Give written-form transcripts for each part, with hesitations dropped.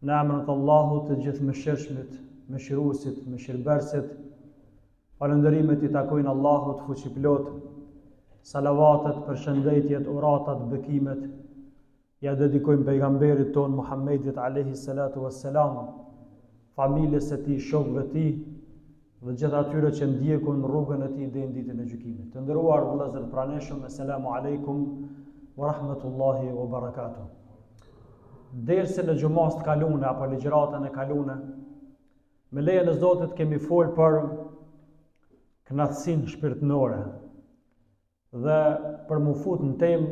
në emrin të Allahut të gjithë mëshirshmit, mëshiruesit, mëshirëbërësit. Falënderimet I takojnë Allahut fuqiplot. Salavatet, përshëndetjet, uratat, bekimet ja dedikojmë pejgamberit ton Muhammedit alayhi salatu wassalam, familjes së tij, shokëve të tij dhe gjithë atyre që ndjekun rrugën e tij deri në ditën e gjykimit. Të nderuar vëllezër praneshëm, asalamu alaykum wa rahmatullahi wa barakatuh. Dersën e xumës të kaluar apo ligjëratën e kaluar, me lejen e Zotit kemi folë për kënaqësinë shpirtërore. Dhe për mu fut në temë,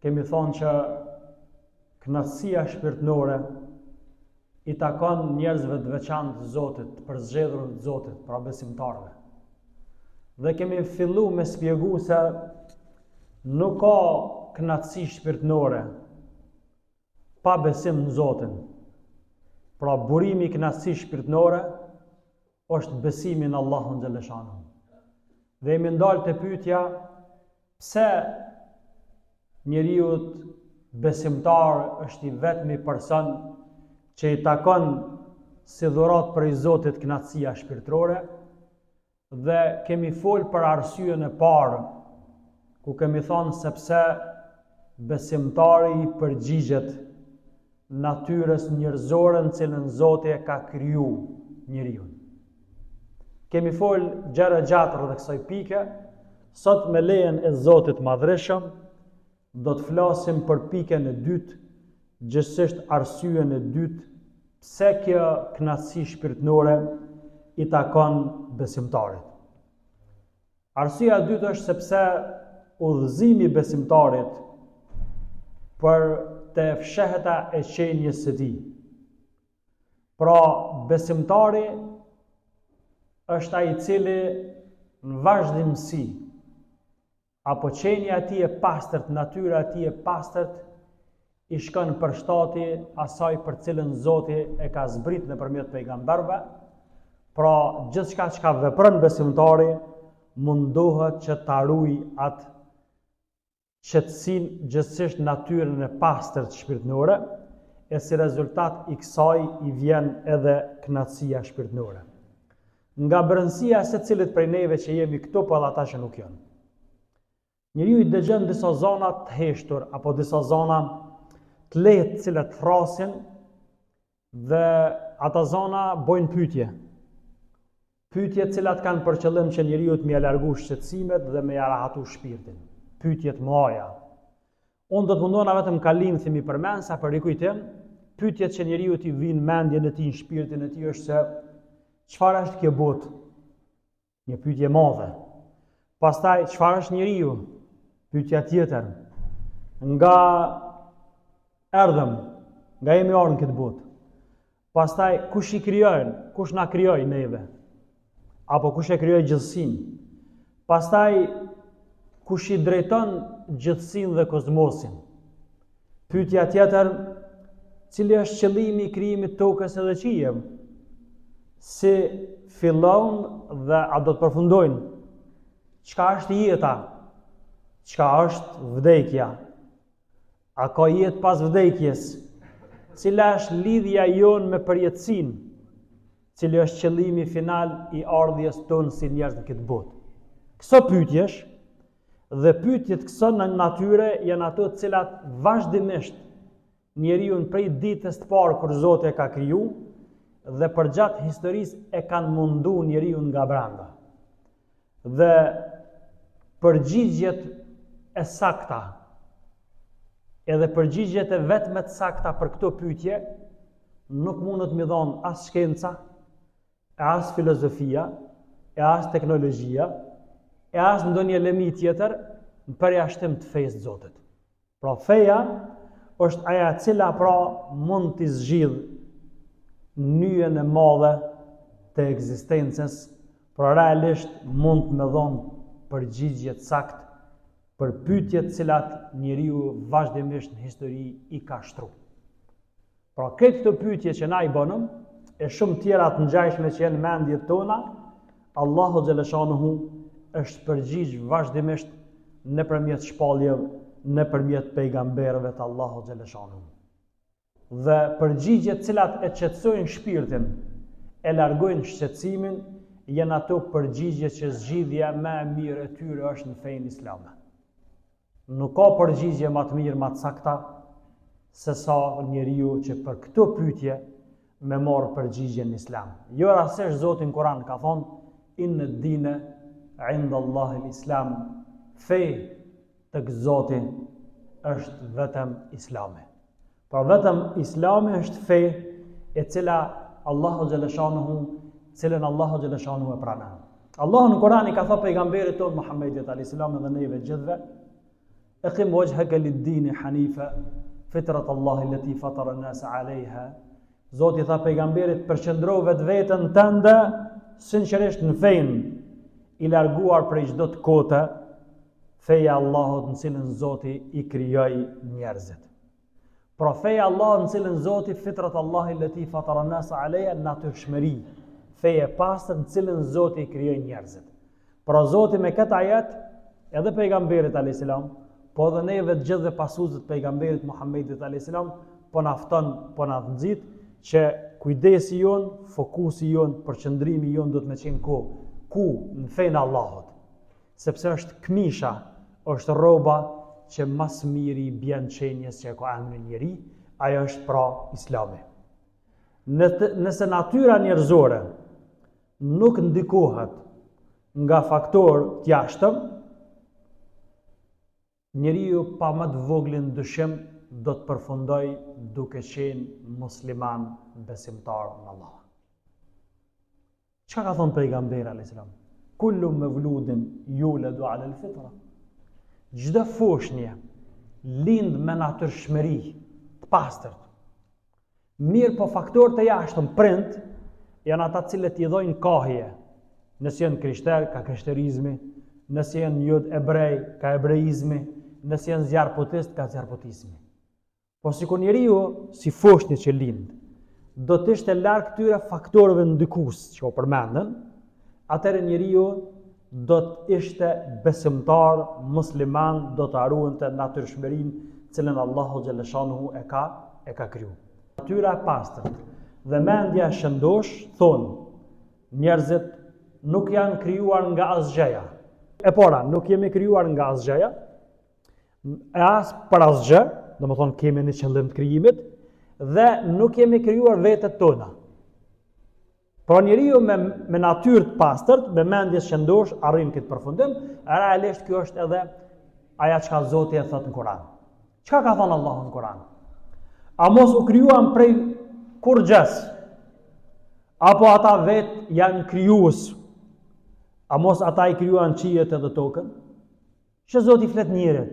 kemi thonë që kënaqësia shpirtërore I takon njerëzve të veçantë të Zotit, të përzgjedhur të Zotit, pra besimtarëve. Dhe kemi fillu me shpjegu se nuk ka kënaqësi shpirtërore pa besim në Zotin. Pra burimi I kënaqësisë shpirtërore është besimi në Allahun xhaleshanuhu. Dhe jemi ndalë te pyetja pse njeriu besimtar është I vetmi person që I takon si dhurat prej Zotit kënaqësia shpirtërore, dhe kemi folë për arsyen e parë, ku kemi thonë sepse besimtari I përgjigjet natyrës njerëzore në cilën Zoti e ka kriju njeriu. Kemi folë gjëra gjatë rreth kësaj pike. Sot me lejen e Zotit madhreshëm do të flasim për pikën e dytë, gjithsesi arsyen e dytë pse kjo kënaqësi shpirtërore I takon besimtarit. Arsyeja e dytë është sepse udhëzimi I besimtarit për te fshehta e qenjes së tij. Pra besimtari është ai I cili në vazhdimsi apo qenja e tij e pastërt, natyra e tij e pastërt I shkon përshtatje asaj për cilën Zoti e ka zbrit nëpërmjet pejgamberëve. Pra gjithçka që vepron besimtari mundohet që ta ruajë atë qetësinë, gjithsesi natyrën e pastërt shpirtërore, e si rezultat I kësaj I vjen edhe kënaqësia shpirtërore. Nga brëndësia se cilit prej neve që jemi këtu, po edhe ata që nuk janë. Njeriu I dëgjon disa zona të heshtur apo disa zona të lehtë cilat thrasin, dhe ata zona bojnë pyetje. Pyetje të cilat kanë për qëllim që njeriu të mja largu shqetësimet dhe me ja rahatu shpirtin. Pyetje të mëdha. Unë do të mundona vetëm kalim themi përmend sa për rikujtim, pyetjet që njeriu t'i vinë mendjen e tij, në shpirtin e tij është se çfarë është kjo botë? Një pyetje e madhe. Pastaj çfarë është njeriu? Pyetja tjetër. Nga erdhëm, nga jemi ardhur në këtë botë. Pastaj kush I krijoi? Kush na krijoi neve? Apo kush e krijoi gjithësinë? Pastaj kush I drejton gjithësinë dhe kozmosin? Pyetja tjetër, cili është qëllimi I krijimit të tokës edhe qiejve? Si fillon dhe a do të përfundojnë? Çka është jeta? Çka është vdekja? A ka jetë pas vdekjes? Cila është lidhja jonë me përjetësinë? Cili është qëllimi final I ardhjes tonë si njerëz në këtë botë? Këto pyetjesh dhe pyetjet këso në natyre janë ato të cilat vazhdimisht njeriu prej ditës të parë kur Zoti e ka kriju dhe përgjatë historisë e kanë mundu njeriu nga brenda. Dhe përgjigjet e sakta edhe përgjigjet e vetme të sakta për këto pyetje nuk mundet me dhënë as shkenca, as filozofia, as teknologjia, as ndonjë elemi tjetër në përjashtim të fesë të Zotit. Pra feja është aja cila pra mund t'i zgjidh nyjen e madhe të ekzistencës, pra realisht mund të me dhënë përgjigjet saktë për pyetjet cilat njeriu vazhdimisht në histori I ka shtruar. Pra këto pyetje që na I bënëm, e shumë tjera të ngjashme që janë mendjet tona, Allahu xhaleshanuhu është përgjigj vazhdimisht nëpërmjet shpalljeve, nëpërmjet pejgamberëve të Allahu xhaleshanuhu. dhe përgjigjet cilat e qetësojnë shpirtin, e largojnë shqetësimin, janë ato përgjigje që zgjidhja më e mirë e tyre është në fenë islame. Nuk ka përgjigje më të mirë, më të sakta, se sa njeriu që për këto pyetje me marë përgjigje në islam. Jo rastisht Zoti në Kur'an ka thonë, inna ad-dina 'inda Allahi l-Islam, fe tek Zoti është vetëm islami. Pra vetëm islami është fe e cilën Allahu xhaleshanuhu e pranon. Allahu në Kur'an i ka thënë pejgamberit tonë Muhammedit alayhis salam dhe neve gjithëve, "Iqim wajhaka lid-din hanifa, fitrat Allahi allati fatara an-nas 'alayha." Zoti tha pejgamberit, përqendro vetveten tënde sinqerisht në fenë, i larguar prej çdo të kote, feja Allahut në cilën Zoti i krijoi njerëzit. Pra feja Allahut në cilën Zoti fitrat Allahi allati fatara an-nas 'alayha, natyrshmëri, feja e pastër në cilën Zoti i krijoi njerëzit. Pra Zoti me këtë ajet edhe pejgamberit alayhis salam, po edhe neve të gjithë pasuesët e pejgamberit Muhammedit alayhis salam, po na fton, po na nxit që kujdesi jon, fokusi jon, përqendrimi jon do të më qenë ku në fenë Allahut. Sepse është këmisha, është rroba që mas miri i bjen qenjes që ka emrin njeri, ajo është pra Islami. Nëse natyra njerëzore nuk ndikohet nga faktor t'jashtëm, njeriu pa më të voglin dyshim do të përfundoj duke qenë musliman besimtar në Allah. Çka ka thonë pejgamberi alayhis salam? Kullu mawludin yuladu ala al-fitra. Çdo foshnje lind me natyrshmëri të pastërt. Mirë po faktorët të jashtëm prind janë ata cilët i dhojnë kahje. Nëse janë krishterë, ka krishterizmi, nëse janë jud ebrej, ka ebreizmi, nëse janë zjarpotist, ka zjarpotismi. Po sikur njeriu si foshnjë që lind, do të ishte larg këtyre faktorëve ndikues që u përmendën, atëherë njeriu do të ishte besimtar, musliman, do të harronte natyrshmërinë cilën Allahu xhaleshanuhu e ka kriju. Natyra e pastërt dhe mendja shëndosh thonë, njerëzit nuk janë krijuar nga asgjëja. E para, nuk jemi krijuar nga asgjëja, e as për asgjë, domethënë kemi një qëllim të krijimit, dhe nuk jemi krijuar vetët tona. Pra njeriu me natyrë të pastërt, me mendje shëndosh, arrin këtë përfundim, realisht kjo është edhe aja çka Zoti e thot në Kur'an. Çka ka thënë Allahu në Kur'an? A mos u krijuan prej kurrgjës? Apo ata vetë janë krijues? A mos ata i krijuan qiejt edhe tokën? Që Zoti flet njerëzit.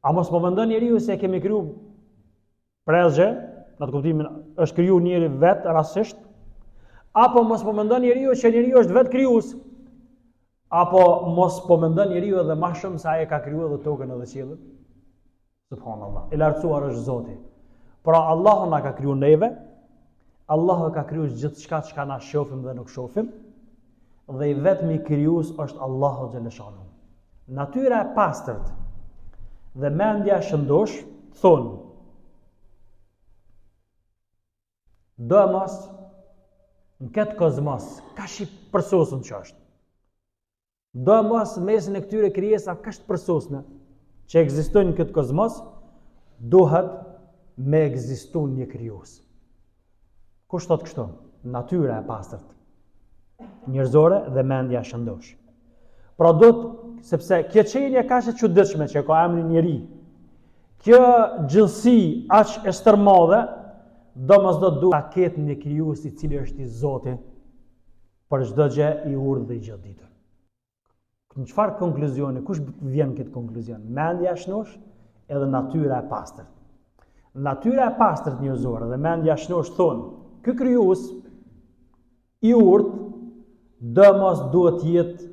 A mos po mendon njeriu se kemi kriju prej asgjë, në të kuptimin është kriju njeri vetë rastisht? Apo mos po mendon njeriu që njeriu është vetë krijues? Apo mos po mendon njeriu edhe më shumë se ai ka krijuar edhe tokën edhe qiellin? Subhanallahu. I lartësuar është Zoti. Pra Allahu na ka krijuar neve, Allahu ka krijuar gjithçka që na shohim dhe nuk shohim, dhe i vetmi krijues është Allahu xhaleshanuhu. Natyra e pastërt dhe mendja shëndosh thonë, do mos në këtë kozmos, ka shi përsosën që është. Do mos mesin e këtyre krijesa ka shtë përsosnë që ekzistojnë në këtë kozmos, duhet me ekzistu një krijues. Kush thot kështu? Natyra e pastërt njerëzore dhe mendja shëndosh. Pra do të, sepse kjo qenje ka që çuditshme që ka emrin njeri, kjo gjëllësi aq e stërmadhe, domosdoshmë do ta ketë një krijues i cili është i Zoti për çdo gjë i urtë dhe i gjallëditur. Në çfarë konkluzioni, kush vjen këtë konkluzion? Mendja shëndosh edhe natyra e pastërt. Natyra e pastërt njerëzore dhe mendja shëndosh thonë, ky krijues i urtë domos duhet jetë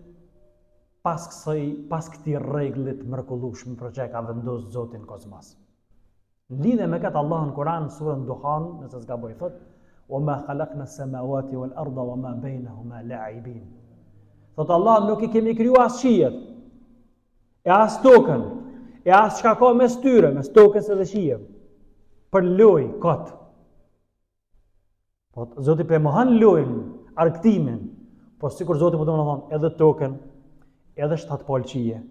pas këtij rregullit mrekullueshëm për çka ka vendosur Zoti në kozmos. Lidhe me këtë Allah në Kur'an, surën Duhan, nëse s'gaboj thot, وَمَا خَلَقْنَا السَّمَاوَاتِ وَالْأَرْضَ وَمَا بَيْنَهُمَا لَاعِبِينَ. Thot Allah, nuk i kemi kriju as qiejt, e as tokën, e as çka ka mes tyre, mes tokës edhe qiejve. për lojë kot. Po Zoti pe mohan lojën, argëtimin. Po sikur Zoti po do të thonë edhe tokën, edhe shtatpolqije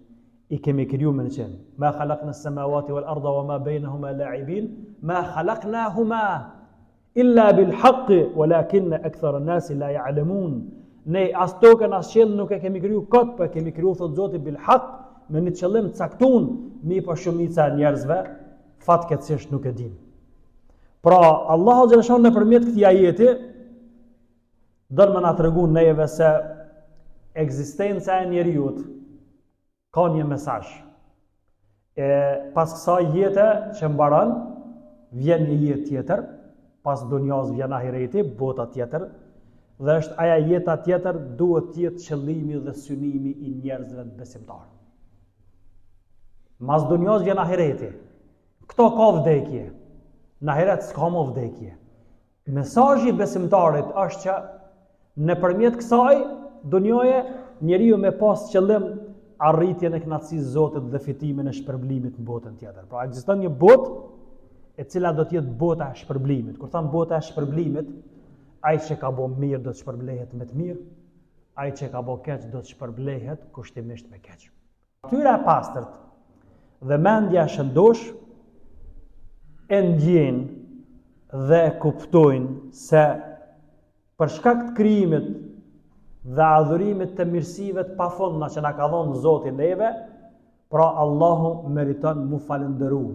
i kemi kriju me në qenë. Ma khalaqna as-samawati wal arda wa ma bainahuma la'ibin, ma khalaqnahuma illa bil haqqi walakinna akthara an-nasi la ya'lamun. Ne as tokën as qiellin nuk e kemi kriju kot, po kemi kriju thot Zoti bil haqq, me një qëllim të caktuar, mi po shumica e njerëzve fatkeqësisht nuk e din. Pra Allahu xhaleshan nëpërmjet këtij ajeti do të na tregon neve se ekzistenca e njeriut ka një mesazh. Pas kësaj jete që mbaron, vjen një jetë tjetër, pas dunjas vjen ahireti, bota tjetër, dhe është aja jeta tjetër duhet të jetë qëllimi dhe synimi i njerëzve të besimtarë. Mas dunjas vjen ahireti. Këto ka vdekje. Në ahiret s'ka më vdekje. Mesazhi i besimtarit është që nëpërmjet kësaj dunjoje njeriu me pas qëllim arritjen e kënaqësisë Zotit dhe fitimin e shpërblimit në botën tjetër. Pra ekziston një botë e cila do të jetë bota e shpërblimit. Kur tham bota e shpërblimit, ai që ka bo mirë do të shpërblehet me të mirë, ai që ka bo keq do të shpërblehet kushtimisht me keq. Tyra e pastërt dhe mendja shëndosh e ndjejnë dhe kuptojnë se për shkak të krijimit dhe adhurimit të mirësive të pafundme që na ka dhënë Zoti neve, pra Allahu meriton mu falëndëru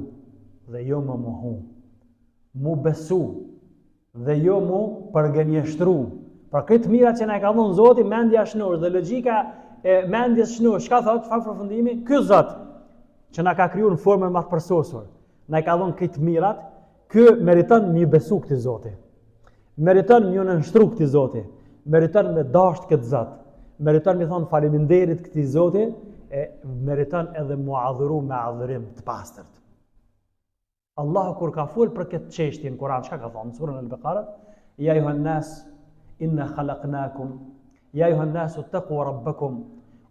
dhe jo më mohu, mu besu dhe jo mu përgënjeshtru. Pra këtë mira që na ka dhënë Zoti, mendja shëndosh dhe logjika e mendjes shëndosh, çka thotë fal përfundimi? Ky Zot që na ka krijuar në formën më të përsosur, na ka dhënë këtë mirat, ky meriton mi besu këtij Zoti. Meriton mi nënshtru këtij Zoti. Meriton me dasht këtë Zot. Meriton mi thonë faleminderit këtij Zoti, e meriton edhe mu adhuru me adhurim të pastërt. Allahu kur ka fol për këtë çështje në Kur'an, çka ka thonë në surën Al-Baqara? Ya ayuhan nas inna khalaqnakum ya ayuhan nas ittaqu rabbakum.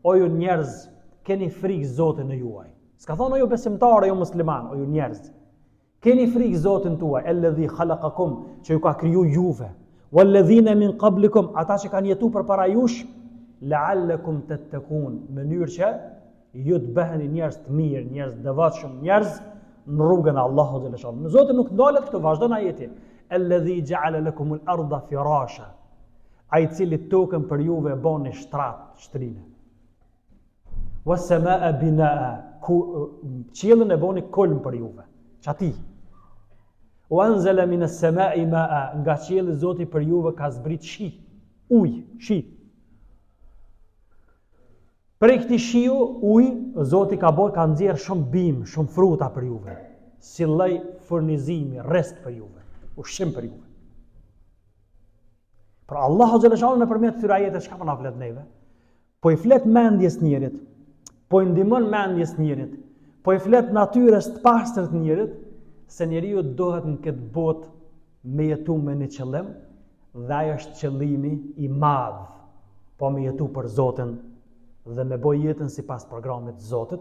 O ju njerëz, keni frikë Zotin e juaj. S'ka thonë o ju besimtarë, o ju musliman, o ju njerëz. Keni frikë Zotin tuaj, alladhi khalaqakum, që ju ka kriju juve. Walladhina min qablikum, ata që kanë jetu përpara jush, la'allakum tattaqun, në mënyrë që ju të bëheni njerëz të mirë, njerëz të devotshëm, njerëz në rrugën e Allahut dhe lëshon. Në Zotin nuk ndalet këtu, vazhdon ajeti. Alladhi ja'ala lakum al-ardha firasha, ai cili tokën për juve e bën shtrat, shtrinë. Was-samaa binaa, qiellin e bën kulm për juve. Çati. U anzala min as-samaa'i ma'a, nga qielli Zoti për juve ka zbrit shi, ujë, shi. Prej këtij shiu, ujë, Zoti ka nxjerr shumë bimë, shumë fruta për juve, si lloj furnizimi, rrezik për juve, ushqim për juve. Pra Allahu xhaleshan nëpërmjet këtyre ajeteve çka po na flet neve? Po i flet mendjes njerit, po i ndihmon mendjes njerit, po i flet natyrës të pastërt njerit, se njeriu dohet në këtë botë me jetu me një qëllim, dhe ajo është qëllimi i madh, po me jetu për Zotin dhe me boj jetën sipas programit të Zotit,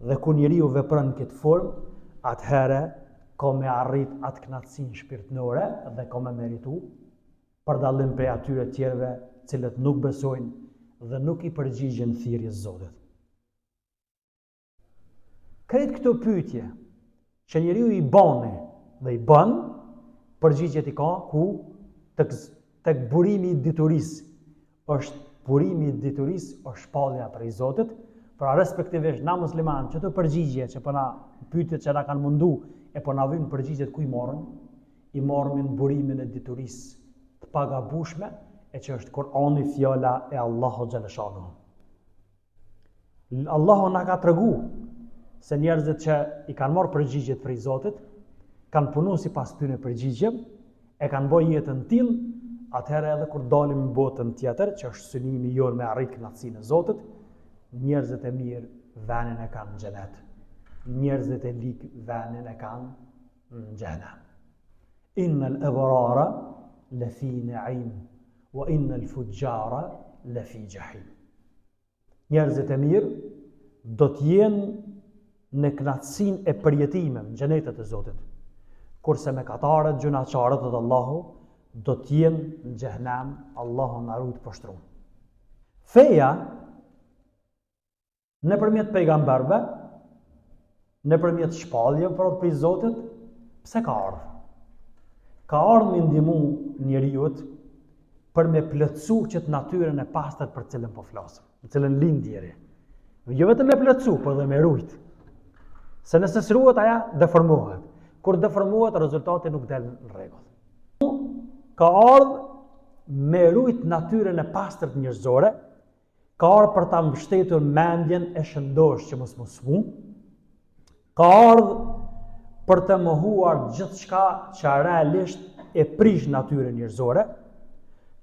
dhe ku njeriu vepron në këtë formë, atëherë ka me arrit atë kënaqësinë shpirtërore dhe ka me meritu, për dallim prej atyre tjerëve cilët nuk besojnë dhe nuk i përgjigjen thirrjes Zotit. Këtë këto pyetje që njeriu i bane dhe i bën, përgjigjet i ka ku tek burimi i diturisë. Është burimi i diturisë është shpallja prej Zotit, pra respektivisht na musliman që të përgjigje që po na pyetjet që na kanë mundu e po na vijnë përgjigjet ku i morën? I morën në burimin e diturisë të pagabueshme, e që është Kur'ani, fjala e Allahut xhaleshahu. Allahu na ka tregu se njerëzit që i kanë marrë përgjigjet prej Zotit, kanë punu sipas tyre përgjigjem, e kanë bërë jetën tillë, atëherë edhe kur dalim në botën tjetër, që është synimi jonë me arrit kënaqësinë e Zotit, njerëzit e mirë venin e kanë në xhenet. Njerëzit e lig venin e kanë në xhenem. Innal abrara lafi na'im wa innal fujjara lafi jahim. Njerëzit e mirë do të jenë në kënaqësinë e përjetimit në xhenetet e Zotit. kurse mëkatarët, gjunaqarët dhe Allahu do t'jenë në xhehenem, Allahu na ruaj të poshtruar. Feja nëpërmjet pejgamberëve, nëpërmjet shpalljeve për Zotit, pse ka ardhur? Ka ardhur me ndihmu njeriu për me plotësu qëtë natyrën e pastër për cilën po flasim, në cilën lind njeri. Jo vetëm me plotësu, por edhe me rujt. Se nëse s'ruhet aja deformohet. Kur deformohet, rezultati nuk del në rregull. Ka ardhur me rujt natyrën e pastër të njerëzore, ka ardhur për ta mbështetur mendjen e shëndosh që mos smu, ka ardhur për të mohuar gjithçka që realisht e prish natyrën njerëzore,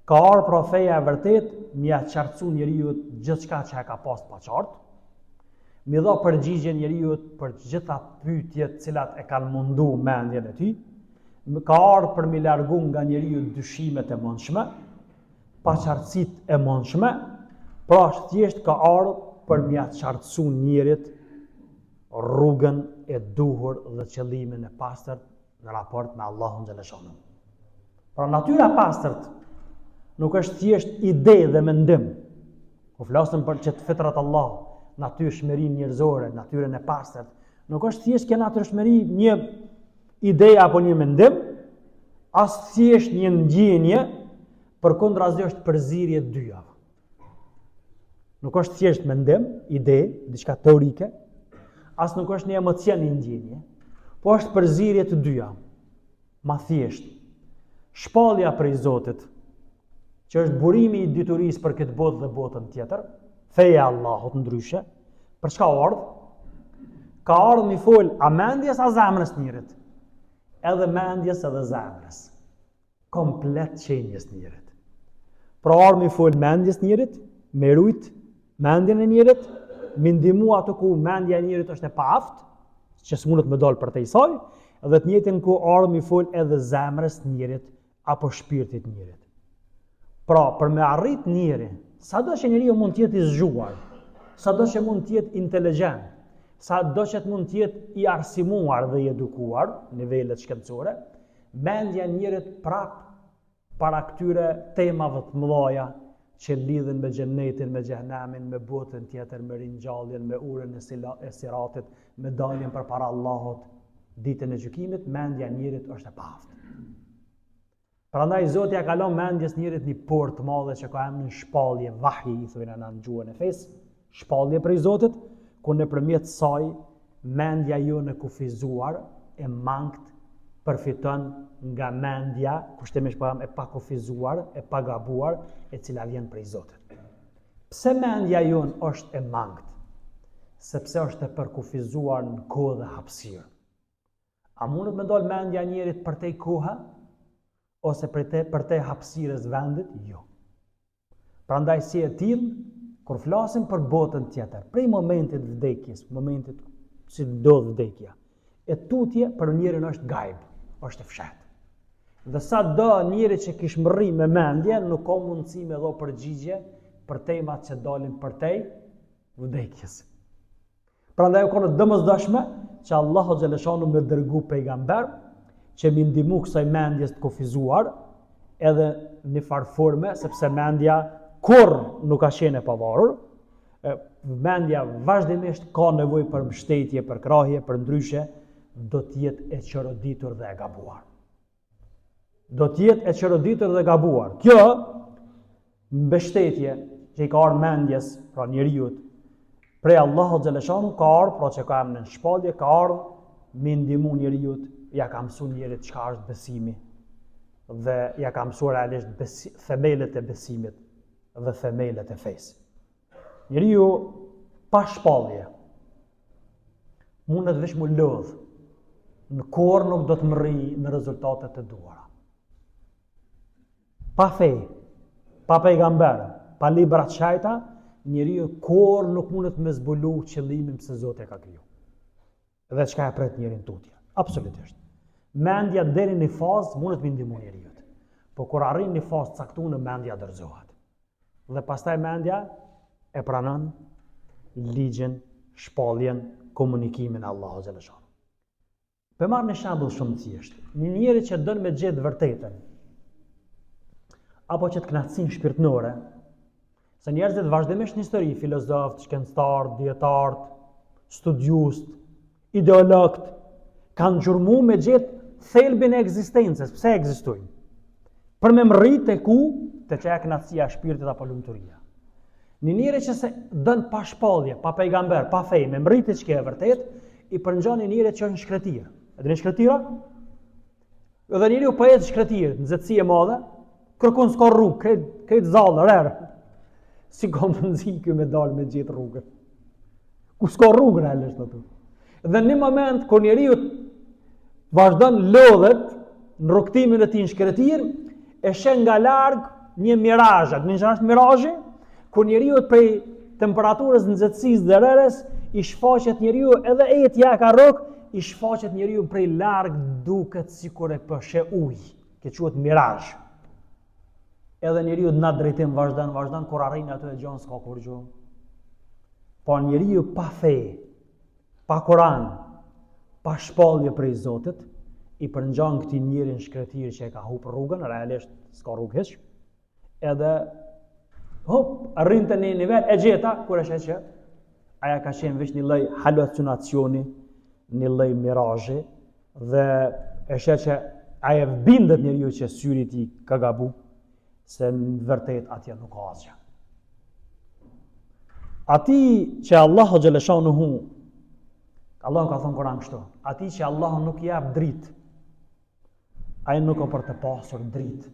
ka ardhur pra feja e vërtet mi ia qartësu njeriu gjithçka që e ka pas pa qartë, mi dha përgjigje njeriu për gjitha pyetjet cilat e kanë mundu mendjen e tij, ka ardhur për mi largu nga njeriu dyshimet e mundshme, paqartësitë e mundshme, pra thjesht ka ardhur për mi ia qartësu njerit rrugën e duhur dhe qëllimin e pastër në raport me Allahun xhaleshanu. Pra natyra e pastërt nuk është thjesht ide dhe mendim. Ku flasim për që të fitrat Allah, natyrshmërinë njerëzore, natyrën e pastërt, nuk është thjesht kjo natyrshmëri një ide apo një mendim, as thjesht një ndjenje, përkundrazi është përzierje e dyjave. Nuk është thjesht mendim, ide, diçka teorike, as nuk është një emocion, një ndjenje, po është përzierje të dyja. Ma thjesht, shpallja prej Zotit, që është burimi i diturisë për këtë botë dhe botën tjetër, feja Allahut ndryshe, për çka ardh? Ka ardhur mi fol a mendjes a zemrës njerit, edhe mendjes edhe zemrës, komplet qenjes njerit. Pra ardhur mi fol mendjes njerit, me rujt mendjen e njerit, mi ndihmu ato ku mendja e njerit është e paaft, që s'mundet me dal për te saj, edhe të njëjtën ku ardhur mi fol edhe zemrës njerit apo shpirtit njerit. Pra, për me arrit njeri, sado që njeriu mund t'jetë i zgjuar, sado që mund t'jetë inteligjent, sado që mund t'jetë i arsimuar dhe i edukuar, nivelet shkencore, mendja njerit prap para këtyre temave të mëdha që lidhen me xhenetin, me xhehenemin, me botën tjetër, me ringjalljen, me urën e siratit, me daljen përpara Allahut, ditën e gjykimit, mendja njerit është e paaft. Prandaj Zoti ja ka lënë mendjes njerit një portë të madhe që ka emrin shpallje, vahyi i thonë në gjuhën e fesë, shpallje prej Zotit, ku nëpërmjet saj mendja jonë e kufizuar e mangt përfiton nga mendja, kushtimisht po e pa kufizuar, e pa gabuar, e cila vjen prej Zotit. Pse mendja jonë është e mangt? Sepse është e përkufizuar në kohë dhe hapësirë. A mundet me dal mendja njerit për te koha? Ose për te hapësirës vendit? Jo. Prandaj si e tillë, kur flasim për botën tjetër, prej momentit vdekjes, momentit si ndodh vdekja, e tutje për njerin është gajb, është e fshehtë. Dhe sa do njeri që kishmërri me mendje, nuk ka mundësi me dho përgjigje për temat që dalin për te vdekjes. Prandaj u konë domosdoshme që Allahu xhaleshanu me dërgu pejgamber që mi ndihmu kësaj mendjes të kufizuar, edhe në farë forme, sepse mendja kur nuk ka qenë e pavarur, mendja vazhdimisht ka nevojë për mbështetje, për krahje, për ndryshe, do t'jetë e çoroditur dhe e gabuar. Do t'jetë e çoroditur dhe gabuar. Kjo mbështetje që i ka ardhur mendjes, pra njeriut, prej Allahut xhaleshanu ka ardhur, pra që ka emrin shpallje, ka ardhur me ndihmu njeriut, ja ka mësu njerit çka është besimi dhe ja ka mësu realisht themelet e besimit dhe themelet e fesë. Njeriu pa shpallje mundet veç mu lodh, në korr nuk do të mërri në rezultatet të duara. Pa fe, pa pejgamber, pa libra të shajta, njeriu korr nuk mundet me zbulu qëllimin pse Zoti e ka kriju. Dhe çka e pret njerin tutje. Absolutisht. Mendja deri në fazë mundet me ndihmu njeriu. Po kur arrin në fazë caktuar, mendja dorëzohet. Dhe pastaj mendja e pranon ligjin, shpalljen, komunikimin e Allahut xhaleshanu. Për marrë një shembull shumë thjesht. Një njeri që don me gjetë vërtetën, apo që të kënaqësinë shpirtërore, se njerëzit vazhdimisht në histori, filozoftë, shkencëtarë, dietarë, studiust, ideologët, kanë gjurmu me gjetë thelbin e ekzistencës. Pse ekzistojnë? Për me mërrit e ku të çaja kënaqësia e shpirtit apo lumturia. Një njeri që se dën pa shpallje, pa pejgamber, pa fe, me mërrit e çka e vërtet, i përngjon një njeri që është në shkretirë. E dini shkretira? Edhe njeriu po ecë shkretirë, nxehtësi e madhe, kërkon s'ka rrugë, krejt zallë, rrë. Si ka mundësi kjo me dalë me gjetë rrugën? Ku s'ka rrugë realisht aty. Dhe në një moment kur njeriu vazhdon lodhet në rrugtimin e tij në shkretirë, e sheh nga larg një mirazh, një çast mirazhi, kur njeriu prej temperaturës, nxehtësisë dhe rrërës i shfaqet njeriu edhe etja ka rrok, i shfaqet njeriu prej larg duket sikur e pëshe ujë, që quhet mirazh. Edhe njeriu në atë drejtim vazhdon kur arrin atë e gjon s'ka kur gjë. Po njeriu pa fe, pa Kur'an, pa shpallje prej Zotit, i përngjan këtij njeri në shkretirë që e ka humbur rrugën, realisht s'ka rrugë hiç. Edhe arrin te një nivel e gjeta kur është që aja ka qenë veç një lloj halucinacioni, një lloj mirazhi dhe e sheh që aja bindet njeriu që syri i tij ka gabu, se në vërtet atje nuk ka asgjë. Ati që Allahu xhaleshanuhu, Allahu ka thënë Kur'an kështu, ati që Allahu nuk i jap dritë, ai nuk ka për të pasur dritë.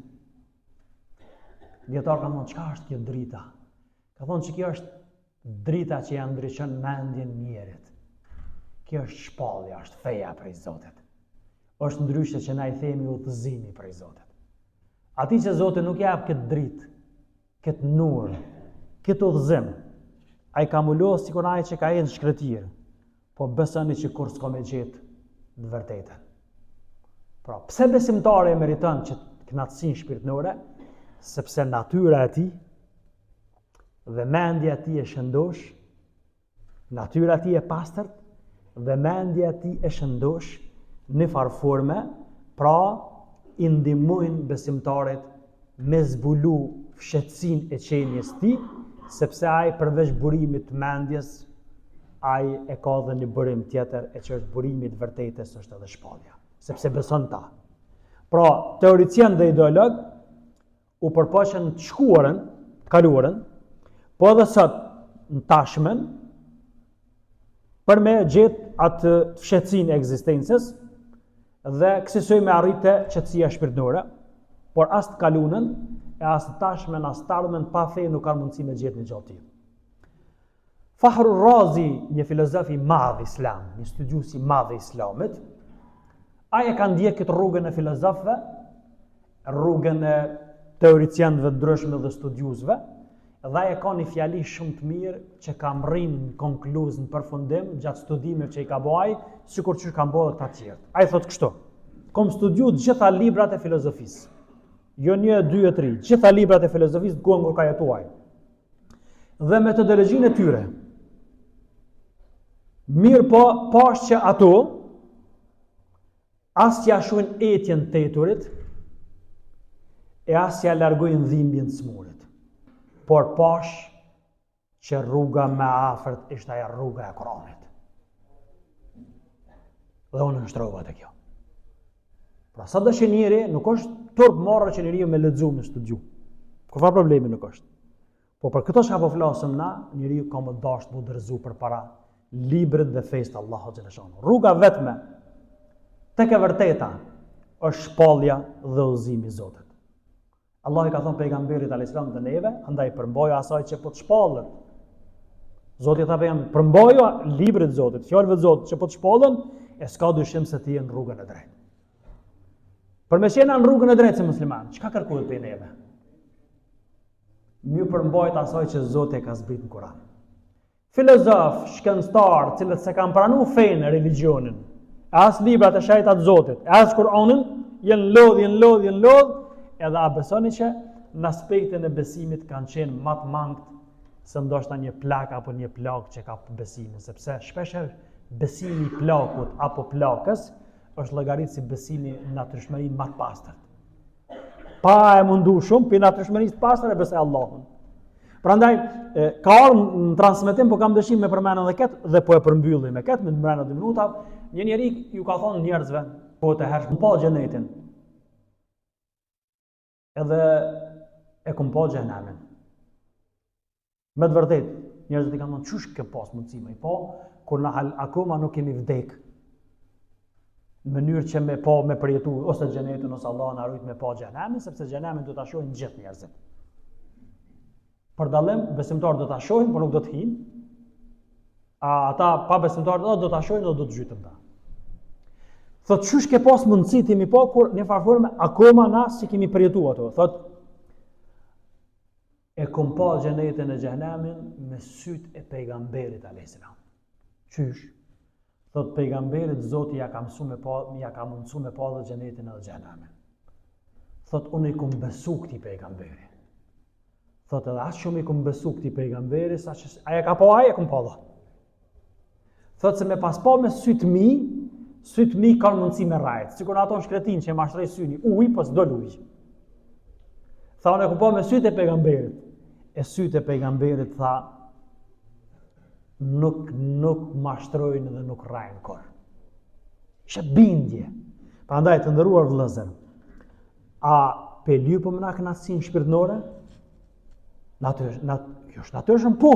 Dietar kanë thënë, çka është kjo drita? Ka thënë që kjo është drita që ja ndriçon mendjen njerit. Kjo është shpallja, është feja prej Zotit. Është ndryshe që na i themi udhëzimi prej Zotit. Ati që Zoti nuk jap këtë dritë, këtë nur, këtë udhëzim, ai ka mulos sikur ai që ka ecë në shkretirë, po besoni që kur s'ka me gjetë në vërtetën. Pra, pse besimtari e meriton që kënaqësinë shpirtërore? Sepse natyra e tij dhe mendja e tij e shëndosh, natyra e tij e pastërt dhe mendja e tij e shëndosh në farforme, pra i ndihmojnë besimtarit me zbulu fshehtësinë e qenjes tij, sepse ai përveç burimit të mendjes, ai e ka dhe një burim tjetër, e që është burimi i vërtetës, është edhe shpallja, sepse beson ta. Pra, teorician dhe ideolog u përpoqen të shkuarën, të kaluarën, po edhe sot në tashmen, për me gjetë atë fshehtësinë e ekzistencës dhe kësaj me arritë qetësia shpirtërore, por as të kalunën, e as të tashmen, as të ardhmen pa fe nuk ka mundësi me gjetë një gjë tjetër. Fahru Razi, një filozof i madh islam, një studiues i madh i islamit, ai e ka ndjek këtë rrugën e filozofëve, rrugën e teoricianëve të ndryshëm dhe studiuesve, dhe ai e ka një fjali shumë të mirë që ka rrinë në konkluzë, në përfundim, gjatë studimeve që i ka bëj, sikur që kanë bërë të tjerë. Ai thotë kështu: "Kom studiuar të gjitha librat e filozofisë. Jo 1, 2 e 3, gjitha librat e filozofisë të kohën kur ka jetuar. Dhe metodologjinë e tyre. Mirë po, pash që ato as t'ja shuin etjen të eturit, e as t'ja largojnë dhimbjen të smurit. Por pash që rruga me afërt ishte ajo rruga e Kuranit." Dhe unë nështrova të kjo. Pra sa dëshë njeri, nuk është turp marrë që njeriu me lexu me studiu. Kur fa problemi nuk është. Po për këto çka po flasëm na, njeriu ka më dashur të udhëzu përpara librit dhe fesë të Allahut xhaleshano. Rruga vetme tek e vërteta është shpallja dhe udhëzimi i Zotit. Allah i ka thonë pejgamberit alayhisalam të neve, andaj përmbojo asaj që po të shpallën. Zoti tha pejgamberit, përmbojo librit të Zotit, fjalëve të Zotit që po të shpallën, e s'ka dyshim se ti je në rrugën e drejtë. Për me qenë në rrugën e drejtë si musliman, çka kërkohet prej neve? Mirë përmbajt asaj që Zoti e ka zbritur në Kur'an. Filozof, shkencëtar, cilët se kanë pranuar fenë, religionin, as librat e shejtat të Zotit, as Kur'anin, jenë lodh, edhe a besoni që në aspektin e besimit kanë qenë më të mangët se ndoshta një plak apo një plak që ka besimin, sepse shpesh besimi i plakut apo plakës është llogaritë si besimi në natyrshmërinë më të pastër. Pa e mundu shumë për natyrshmërisë të pastër e besoj Allahun. Prandaj ka ardhur në transmetim, po kam dëshirë me përmend edhe këtë dhe po e përmbyllim me këtë, më brenda 2 minuta. Një njeri ju ka thonë njerëzve, po të hersh pa xhenetin. Edhe e kum pa xhenemin. Me të vërtetë, njerëzit i kanë thonë çush ke pas mundësi më po, kur na akoma nuk kemi vdek. Në mënyrë që me pa me përjetu ose xhenetin ose Allah na rujt me pa xhenemin, sepse xhenemin do ta shohin gjithë njerëzit. Për dallim, besimtarët do ta shohin, por nuk do të hinë. Ata pa besimtarët do ta shohin dhe do të zhytën ta. Thot çush ke pas mundësi ti mi pa kur në farforme akoma na si kemi përjetu ato. Thot e kom pa xhenetin e xhenemin me syt e pejgamberit alayhis salam. Çysh? Thot pejgamberit Zoti ja ka mundsu me pa dhe xhenetin edhe xhenemin. Thot unë i kum besu këtij pejgamberi. Thot edhe as shumë i kum besu këtij pejgamberi sa që aja ka pa aja kum pa dhe. Thot se me pas pa me syt mi kanë mundësi me rajt. Sikur ato shkretin që e mashtrej syni, uj, po s'do luj. Tha unë e kum pa me syt e pejgamberit. E syt e pejgamberit tha nuk mashtrojnë dhe nuk rajnë kor. Ishe bindje. Prandaj të ndëruar vëllezër, a pe lypëm na kënaqësinë shpirtërore? Kjo është natyrshëm po.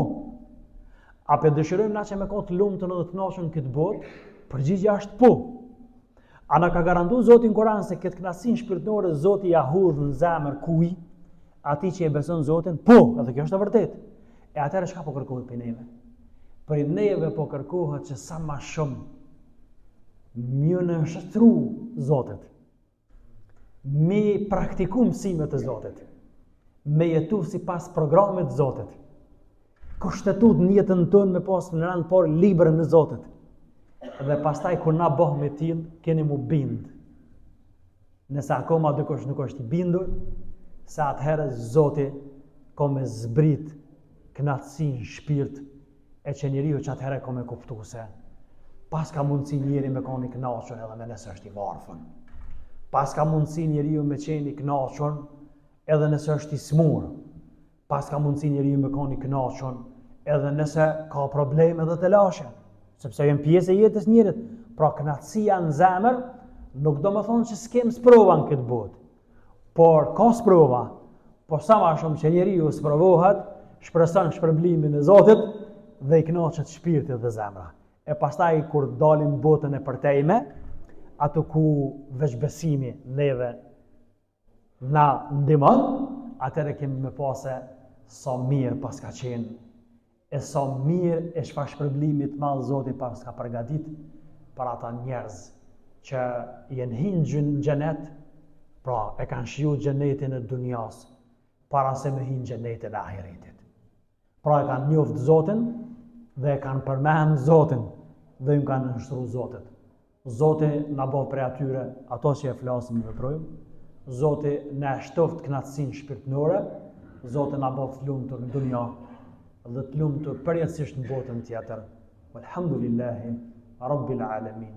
A pe dëshirojmë na që me kohë të lumtën edhe të kënaqur këtë botë? Përgjigjja është po. A na ka garantuar Zoti në Kur'an se këtë kënaqësinë shpirtërore Zoti ja hudh në zemër kuj? Atij që e beson Zotin? Po, edhe kjo është e vërtetë. E atëherë çka po kërkohet prej neve? Për neve po kërkohet që sa më shumë më në shëtru Zotit, me praktiku mësimet e Zotit, me jetu si pas programit Zotit, kushtetut në jetën tonë me pas në rënd por librën në Zotit, dhe pastaj kur na bëh me tillë, keni mu bind. Nëse akoma dikush nuk është i bindur, se atëherë Zoti ka me zbrit kënaqësinë shpirt e që njeriu që atëherë ka me kuptu se pas ka mundësi njeri me koni kënaqur edhe me nëse është i varfën. Pas ka mundësi njeriu me qeni kënaqur edhe nëse është i smur. Pas ka mundësi njeriu me koni kënaqur edhe nëse ka probleme dhe të lashe. Sepse janë pjesë e jetës njerit. Pra kënaqësia në zemër nuk do më thonë që s'kem sprova në këtë botë. Por ka sprova. Por sa ma shumë që njeriu sprovohet, shpreson shpërblimin e Zotit dhe i kënaqet shpirti dhe zemra. E pastaj kur dalim botën e përtejme, ato ku veç besimi neve na ndihmon, atëherë kemi me pase sa mirë pas ka qenë, e sa mirë e çfarë shpërblimit të madh Zoti pas ka përgatit për ata njerëz që jenë hinë në xhenet, pra e kanë shiju xhenetin e dunjas para se me hinë xhenetin e ahiretit. Pra e kanë njoft Zotin dhe e kanë përmend Zotin dhe ju kanë nështru Zotit. Zoti na bëj për atyre ato që e flasim dhe veprojmë. Zoti na shtoft kënaqësinë shpirtërore. Zoti na bëj të lumtur në dunja dhe të lumtur përjetësisht në botën tjetër. Alhamdulillahi Rabbil Alamin.